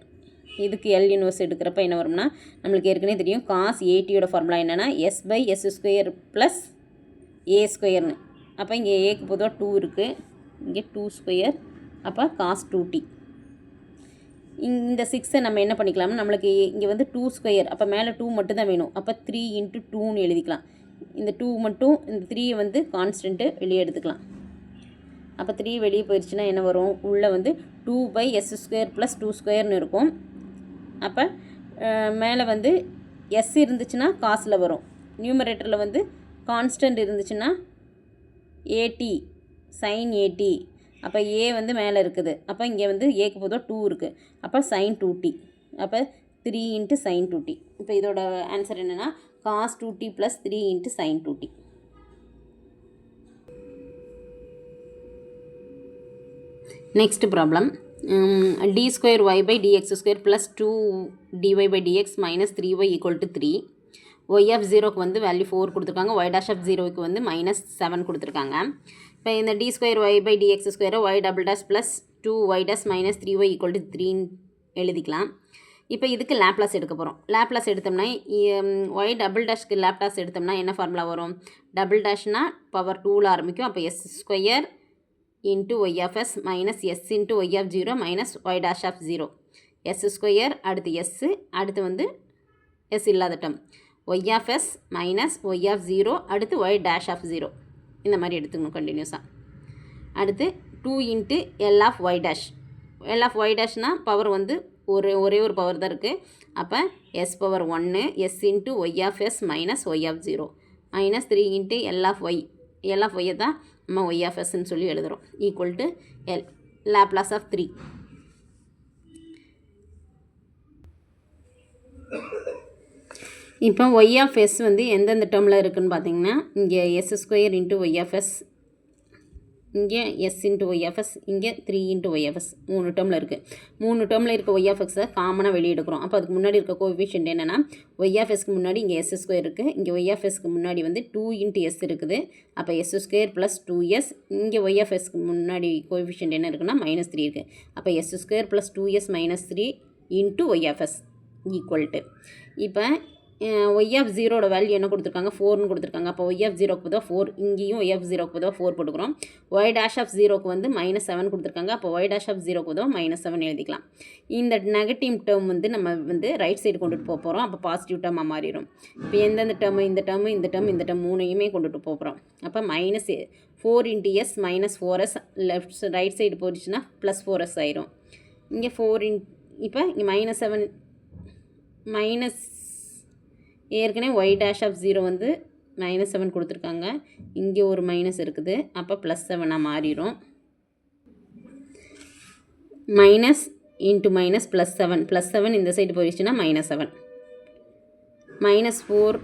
இதுக்கு எல் இன்வர்ஸ் எடுக்கிறப்ப என்ன வரும்னா, நம்மளுக்கு ஏற்கனவே தெரியும் காஸ் ஏடியோட ஃபார்முலா என்னென்னா s by S square plus a ஸ்கொயர்னு. அப்போ இங்கே ஏக்கு பொதுவாக 2 இருக்குது, இங்கே 2 ஸ்கொயர், அப்போ காஸ் 2t. இந்த 6ஐ நம்ம என்ன பண்ணிக்கலாம்னா, நம்மளுக்கு இங்கே வந்து 2 ஸ்கொயர், அப்போ மேலே 2 மட்டும் தான் வேணும். அப்போ 3 இன்ட்டு 2ன்னு எழுதிக்கலாம். இந்த 2 மட்டும், இந்த 3 வந்து கான்ஸ்டன்ட்டு வெளியே எடுத்துக்கலாம். அப்போ 3 வெளியே போயிடுச்சுன்னா என்ன வரும், உள்ளே வந்து 2 பை எஸ் ஸ்கொயர் ப்ளஸ் 2 ஸ்கொயர்னு இருக்கும். அப்போ மேலே வந்து எஸ் இருந்துச்சுன்னா காசில் வரும், நியூமரேட்டரில் வந்து கான்ஸ்டன்ட் இருந்துச்சுன்னா ஏடி சைன் ஏடி. அப்போ ஏ வந்து மேலே இருக்குது, அப்போ இங்கே வந்து ஏக்கு பொதுவாக 2 இருக்குது, அப்போ சைன் 2t. அப்போ 3 இன்ட்டு சைன் 2t. இப்போ இதோட ஆன்சர் என்னென்னா cos 2t plus 3 into sine 2t. Next problem, d square y by dx square plus 2 dy by dx minus 3y equal to 3. Y of ஜீரோக்கு வந்து வேல்யூ 4 கொடுத்துருக்காங்க, Y dash of ஜீரோக்கு வந்து -7 கொடுத்துருக்காங்க. இப்போ இந்த d square y by d x ஸ்கொயரை y double dash plus 2y dash minus 3y equal to 3 எழுதிக்கலாம். இப்போ இதுக்கு லேப்லாஸ் எடுக்க போகிறோம். லேப்லாஸ் எடுத்தோம்னா ஒய் டபுள் டேஷ்க்கு லேப்லாஸ் எடுத்தோம்னா என்ன ஃபார்முலா வரும், டபுள் டேஷ்னால் பவர் 2ல் ஆரம்பிக்கும். அப்போ s square into y of s minus s into y of 0 minus y dash of 0. s square அடுத்து s, அடுத்து வந்து s இல்லாத term y of s minus y of 0 அடுத்து y dash of 0. இந்த மாதிரி எடுத்துக்கணும் கண்டினியூஸாக. அடுத்து 2 into l of y dash. l of y dashனால் பவர் வந்து ஒரே ஒரு பவர் தான் இருக்குது. அப்போ s power 1 s into y of s minus y of 0 minus 3 into l of y. l of y தான் நம்ம y of s ன்னு சொல்லி எழுதுகிறோம் equal to L Laplace of 3. இப்போ y of s வந்து எந்தெந்த டேர்மில் இருக்குதுன்னு பார்த்தீங்கன்னா, இங்கே s square into y of s இங்கே எஸ் இன்ட்டு ஒய்எஃப்எஸ், இங்கே 3 இன்ட்டு ஒய்எஃப்எஸ் 3 டேர்மில் இருக்குது. 3 டேர்மில் இருக்க ஒய்எஃப்எக்ஸை காமனாக வெளியே எடுக்கிறோம். அப்போ அதுக்கு முன்னாடி இருக்க கோஎஃபிஷியன்ட் என்னென்னா ஒய்எஃப்எஸ்க்கு முன்னாடி இங்கே எஸ் ஸ்கொயர் இருக்குது, இங்கே ஒய்எஃப்எஸ்க்கு முன்னாடி வந்து 2 இன்ட்டு எஸ் இருக்குது. அப்போ எஸ் ஸ்கொயர் ப்ளஸ் 2s. இங்கே ஒய்எஃப்எஸ்க்கு முன்னாடி கோஎஃபிஷியன்ட் என்ன இருக்குன்னா -3 இருக்குது. அப்போ s square plus 2s -3 into y of s equal to இப்போ y(0) வேல்யூ என்ன கொடுத்துருக்காங்க 4ன்னு கொடுத்துருக்காங்க. அப்போ y(0)க்கு பதிலாக 4, இங்கேயும் y(0)க்கு பதிலாக 4 போட்டுக்கிறோம். y'(0)க்கு வந்து -7 கொடுத்துருக்காங்க. அப்போ y'(0)க்கு பதிலாக -7 எழுதிக்கலாம். இந்த நெகட்டிவ் டேர்ம் வந்து நம்ம வந்து ரைட் சைடு கொண்டுட்டு போக போகிறோம். அப்போ பாசிட்டிவ் டேர்மாக மாறிடும். இப்போ எந்தெந்த டேர்மு இந்த டேர்ம் மூணையுமே கொண்டுட்டு போகிறோம். அப்போ -4 into s -4s left right side போயிடுச்சுன்னா +4s ஆயிரும். இங்கே 4 இப்போ இங்கே -7 ஏற்கனவே y'(0) வந்து -7 கொடுத்துருக்காங்க. இங்கே ஒரு மைனஸ் இருக்குது. அப்போ +7 மாறிடும். மைனஸ் இன்ட்டு மைனஸ் +7 +7 இந்த சைடு போயிடுச்சுன்னா -7 -4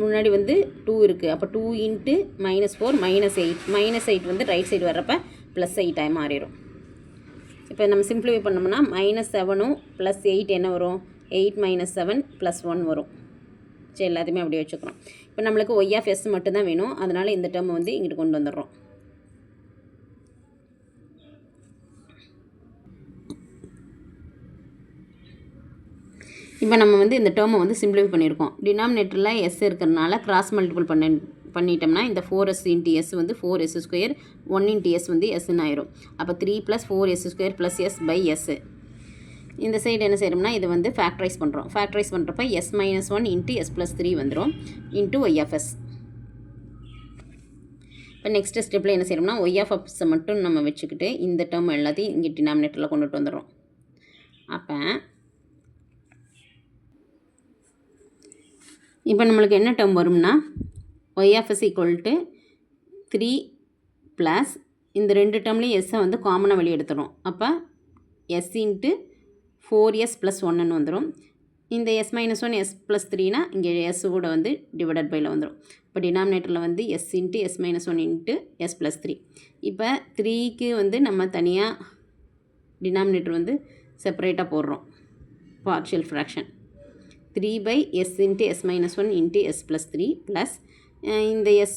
முன்னாடி வந்து 2 இருக்குது. அப்போ 2 இன்ட்டு -4 -8 -8 வந்து ரைட் சைடு வர்றப்போ +8 மாறிடும். இப்போ நம்ம சிம்பிளிஃபை பண்ணோம்னா -7ம் +8 என்ன வரும் 8 - 7 +1 வரும். சரி, எல்லாத்தையுமே அப்படியே வச்சுக்கிறோம். இப்போ நம்மளுக்கு y(s) மட்டும்தான் வேணும். அதனால் இந்த டேர்மை வந்து இங்கிட்டு கொண்டு வந்துடுறோம். இப்போ நம்ம வந்து இந்த டேர்மை வந்து சிம்பிளிஃபை பண்ணியிருக்கோம். டினாமினேட்டரில் எஸ் இருக்கிறதுனால கிராஸ் மல்டிபிள் பண்ணிட்டோம்னா இந்த 4s இன்ட்டு எஸ் வந்து 4s², 1 இன்ட்டு எஸ் வந்து எஸ்ன்னு ஆயிரும். அப்போ 3 + 4s² + s/s. இந்த சைடு என்ன செய்யறோம்னா இது வந்து ஃபேக்டரைஸ் பண்ணுறோம். ஃபேக்டரைஸ் பண்ணுறப்ப s - 1 இன்ட்டு s + 3 வந்துடும் இன்ட்டு ஒய்எஃப்எஸ். இப்போ நெக்ஸ்ட் ஸ்டெப்பில் என்ன செய்யறோம்னா ஒய்எஃப்எஸ்ஸை மட்டும் நம்ம வச்சுக்கிட்டு இந்த டேர்ம் எல்லாத்தையும் இங்கே டினாமினேட்டரில் கொண்டுட்டு வந்துடுறோம். அப்போ இப்போ நம்மளுக்கு என்ன டேர்ம் வரும்னா y(s) = 3 ப்ளஸ் இந்த ரெண்டு டேர்ம்லேயும் எஸ்ஸை வந்து காமனாக வெளியே எடுத்துடும். அப்போ s இன்ட்டு 4s + 1ன்னு வந்துடும். இந்த s - 1 s + 3னா இங்கே s கூட வந்து டிவைடட் பையில் வந்துடும். இப்போ டினாமினேட்டரில் வந்து s into s - 1 into s + 3. இப்போ 3க்கு வந்து நம்ம தனியாக டினாமினேட்டர் வந்து செப்பரேட்டாக போடுறோம். Partial fraction 3/s into s - 1 into s + 3 plus இந்த s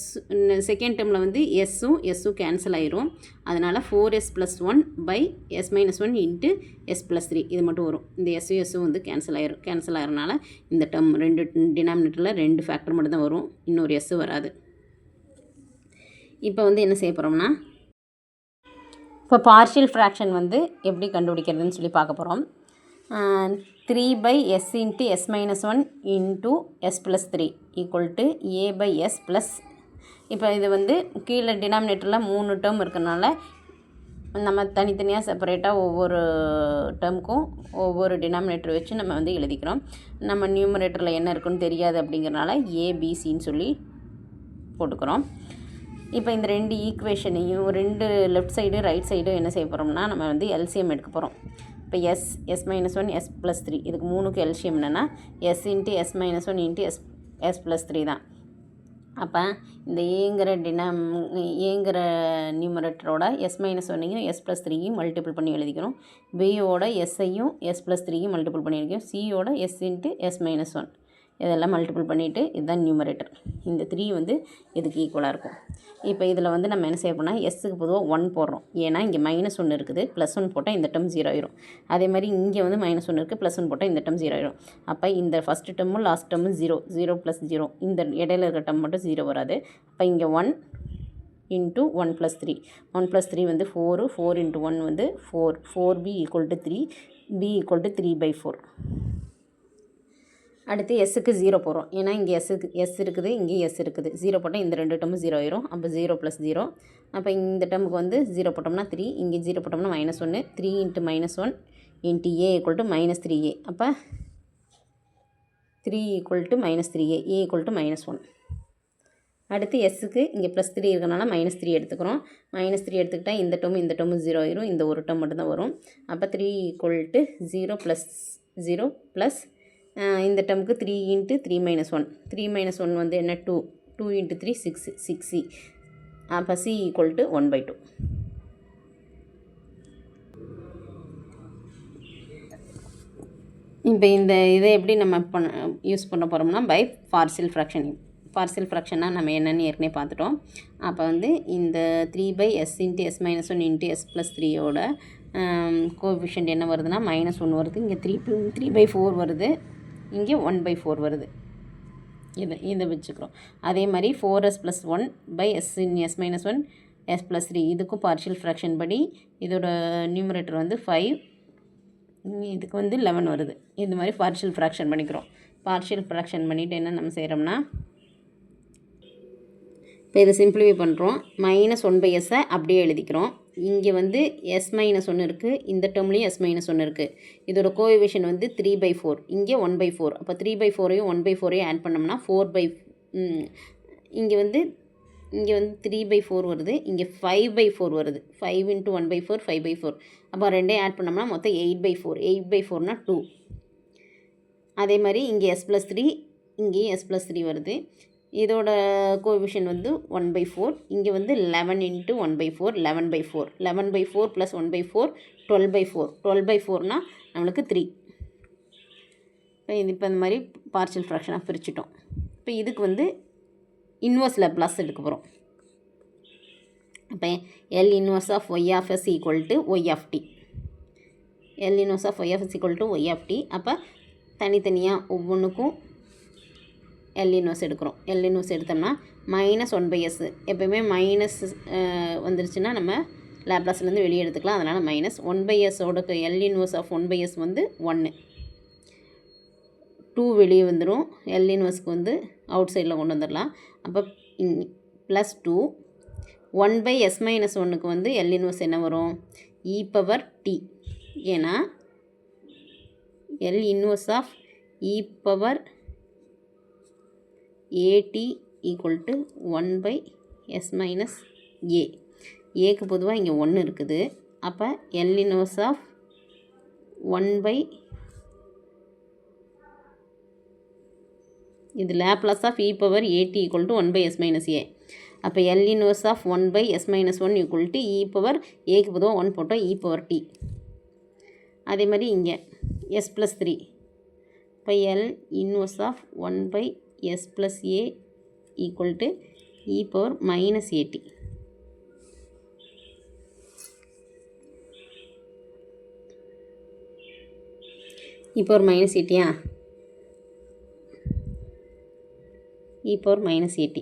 செகண்ட் டேர்மில் வந்து எஸ்ஸும் கேன்சல் ஆயிரும். அதனால் 4s + 1/s - 1 இன்ட்டு s + 3 இது மட்டும் வரும். இந்த எஸ்ஸும் வந்து கேன்சல் ஆகிறனால இந்த டேர்ம் ரெண்டு டினாமினேட்டரில் 2 ஃபேக்டர் மட்டும் தான் வரும், இன்னொரு எஸ் வராது. இப்போ வந்து என்ன செய்ய போகிறோம்னா இப்போ பார்ஷியல் ஃப்ராக்ஷன் வந்து எப்படி கண்டுபிடிக்கிறதுன்னு சொல்லி பார்க்க போகிறோம். 3/s into s - 1 into s + 3 = a/s plus இப்போ இது வந்து கீழே டினாமினேட்டரில் 3 டேர்ம் இருக்கிறனால நம்ம தனித்தனியாக செப்பரேட்டாக ஒவ்வொரு டேர்முக்கும் ஒவ்வொரு டினாமினேட்டர் வச்சு நம்ம வந்து எழுதிக்கிறோம். நம்ம நியூமரேட்டரில் என்ன இருக்குன்னு தெரியாது அப்படிங்கிறனால ஏபிசின்னு சொல்லி போட்டுக்கிறோம். இப்போ இந்த ரெண்டு ஈக்குவேஷனையும் ரெண்டு லெஃப்ட் சைடு ரைட் சைடும் என்ன செய்ய போகிறோம்னா நம்ம வந்து எல்சிஎம் எடுக்க போகிறோம். இப்போ s - 1 s + 3 இதுக்கு 3க்கு எல்சிஎம் என்னென்னா s into s - 1 into s + 3 தான். அப்போ இந்த ஏங்கிற நியூமரேட்டரோட s - 1ஐயும் s + 3ஐயும் மல்டிபிள் பண்ணி எழுதிக்கிறோம். பியோட எஸ்ஸையும் s + 3ஐயும் மல்டிபிள் பண்ணி எழுதிக்கிறோம். சியோட s இன்ட்டு s - 1 இதெல்லாம் மல்டிபிள் பண்ணிவிட்டு இதுதான் நியூமரேட்டர். இந்த 3 வந்து இதுக்கு ஈக்குவலாக இருக்கும். இப்போ இதில் வந்து நம்ம என்ன செய்ய போனால் எஸ்ஸுக்கு பொதுவாக 1 போடுறோம். ஏன்னா இங்கே -1 இருக்குது, +1 போட்டால் இந்த டேர்ம் 0 ஆயிரும். அதே மாதிரி இங்கே வந்து -1 இருக்குது, +1 போட்டால் இந்த டேர்ம் 0 ஆயிரும். அப்போ இந்த ஃபஸ்ட்டு டேர்மும் லாஸ்ட் டேர்மும் 0 0 + 0 இந்த இடையில இருக்கிற டேர்ம் மட்டும் 0 வராது. அப்போ இங்கே 1 இன்ட்டு 1 + 3 1 + 3 வந்து 4 4 இன்ட்டு 1 வந்து 4 4b = 3 b = 3/4. அடுத்து எஸ்ஸுக்கு 0 போடுறோம். ஏன்னா இங்கே எஸ் இருக்குது, இங்கே எஸ் இருக்குது. 0 போட்டால் இந்த ரெண்டு டேர்மும் 0 ஆயிரும். அப்போ 0 + 0. அப்போ இந்த டேர்முக்கு வந்து 0 போட்டோம்னா 3, இங்கே 0 போட்டோம்னா -1 3 இன்ட்டு -1 இன்ட்டு a = -3a. அப்போ 3 = -3a a = -1. அடுத்து எஸ்ஸுக்கு இங்கே +3 இருக்கிறனால -3 எடுத்துக்கிறோம். -3 எடுத்துக்கிட்டால் இந்த டேர்மும் 0 ஆயிரும். இந்த ஒரு டேர்ம் மட்டும்தான் வரும். அப்போ 3 = 0 + 0 ப்ளஸ் இந்த டேர்முக்கு 3 இன்ட்டு 3 - 1 3 - 1 வந்து என்ன 2 2 இன்ட்டு 3 6 6c அப்போ c ஈக்குவல் டு 1/2. இப்போ இந்த இதை எப்படி நம்ம யூஸ் பண்ண போகிறோம்னா பை பார்சியல் ஃப்ராக்ஷன். பார்சியல் ஃப்ராக்ஷன்னா நம்ம என்னென்னு ஏற்கனவே பார்த்துட்டோம். அப்போ வந்து இந்த 3/s × s - 1 × s + 3யோட கோஎஃபிஷியன்ட் என்ன வருதுன்னா -1 வருது. இங்கே 3/4 வருது, இங்கே 1/4 வருது. இதை வச்சுக்கிறோம். அதே மாதிரி 4s + 1/s × s - 1 s + 3 இதுக்கும் பார்ஷியல் ஃப்ராக்ஷன் படி இதோட நியூமரேட்டர் வந்து 5, இதுக்கு வந்து 11 வருது. இது மாதிரி பார்ஷியல் ஃப்ராக்ஷன் பண்ணிக்கிறோம். பார்ஷியல் ஃப்ராக்ஷன் பண்ணிவிட்டு என்ன நம்ம செய்கிறோம்னா இப்போ இதை சிம்பிளிஃபை பண்ணுறோம். -1/s அப்படியே எழுதிக்கிறோம். இங்கே வந்து s - 1 இருக்குது, இந்த டேர்ம்லேயும் s - 1 இருக்குது. இதோட கோஎஃபிஷியன்ட் வந்து 3/4, இங்கே 1/4. அப்போ 3/4ஐயும் 1/4ஐயும் ஆட் பண்ணோம்னா இங்கே வந்து 3/4 வருது, இங்கே 5/4 வருது. 5 × 1/4 5/4. அப்போ ரெண்டையும் ஆட் பண்ணோம்னா மொத்தம் 8/4. 8/4னா 2. அதே மாதிரி இங்கே s + 3, இங்கேயும் s + 3 வருது. இதோட கோஎஃபிஷியன்ட் வந்து 1/4. இங்கே வந்து 11 × 1/4 11/4. 11/4 + 1/4 12/4. 12/4னா நம்மளுக்கு 3. இப்போ இந்த மாதிரி பார்ஷியல் ஃப்ராக்ஷனாக பிரிச்சுட்டோம். இப்போ இதுக்கு வந்து இன்வர்ஸ் லாப்லாஸ் எடுக்க போகிறோம். அப்போ L inverse of y of s equal to y of t. L inverse of y of s equal to y of t. அப்போ தனித்தனியாக ஒவ்வொன்றுக்கும் L inverse எடுக்கிறோம். L inverse எடுத்தோம்னா -1/s. எப்போயுமே மைனஸ் வந்துருச்சுன்னா நம்ம லாப்லாஸ்லேருந்து வெளியே எடுத்துக்கலாம். அதனால் -1/s-ஓட L inverse of 1/s வந்து 1. 2 வெளியே வந்துடும். L inverseக்கு வந்து அவுட் சைடில் கொண்டு வந்துடலாம். அப்போ +2 1/s - 1க்கு வந்து L inverse என்ன வரும்? e⁻t. ஏன்னா L inverse of e⁻at equal to 1/s - a. ஏக்கு பொதுவாக இங்கே 1 இருக்குது. அப்போ L inverse of 1 இது Laplace of e⁻at equal to 1/s - a. அப்போ L inverse of 1/s - 1 equal to e⁻aக்கு பொதுவாக 1 போட்டோம், e⁻t. அதே மாதிரி இங்கே s + 3. இப்போ L inverse of 1/s + a equal to e⁻−at. e⁻−atயா? e⁻−at.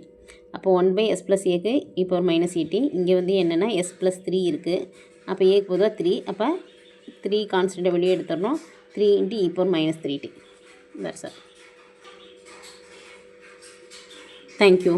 அப்போ 1/s + aக்கு e⁻−at. இங்கே வந்து என்னென்னா s + 3 இருக்குது. அப்போ ஏக்கு பொதுவாக 3. அப்போ 3 கான்ஸ்டண்ட்டை வெளியே எடுத்துடணும். 3 × e⁻−3t. That's all. Thank you.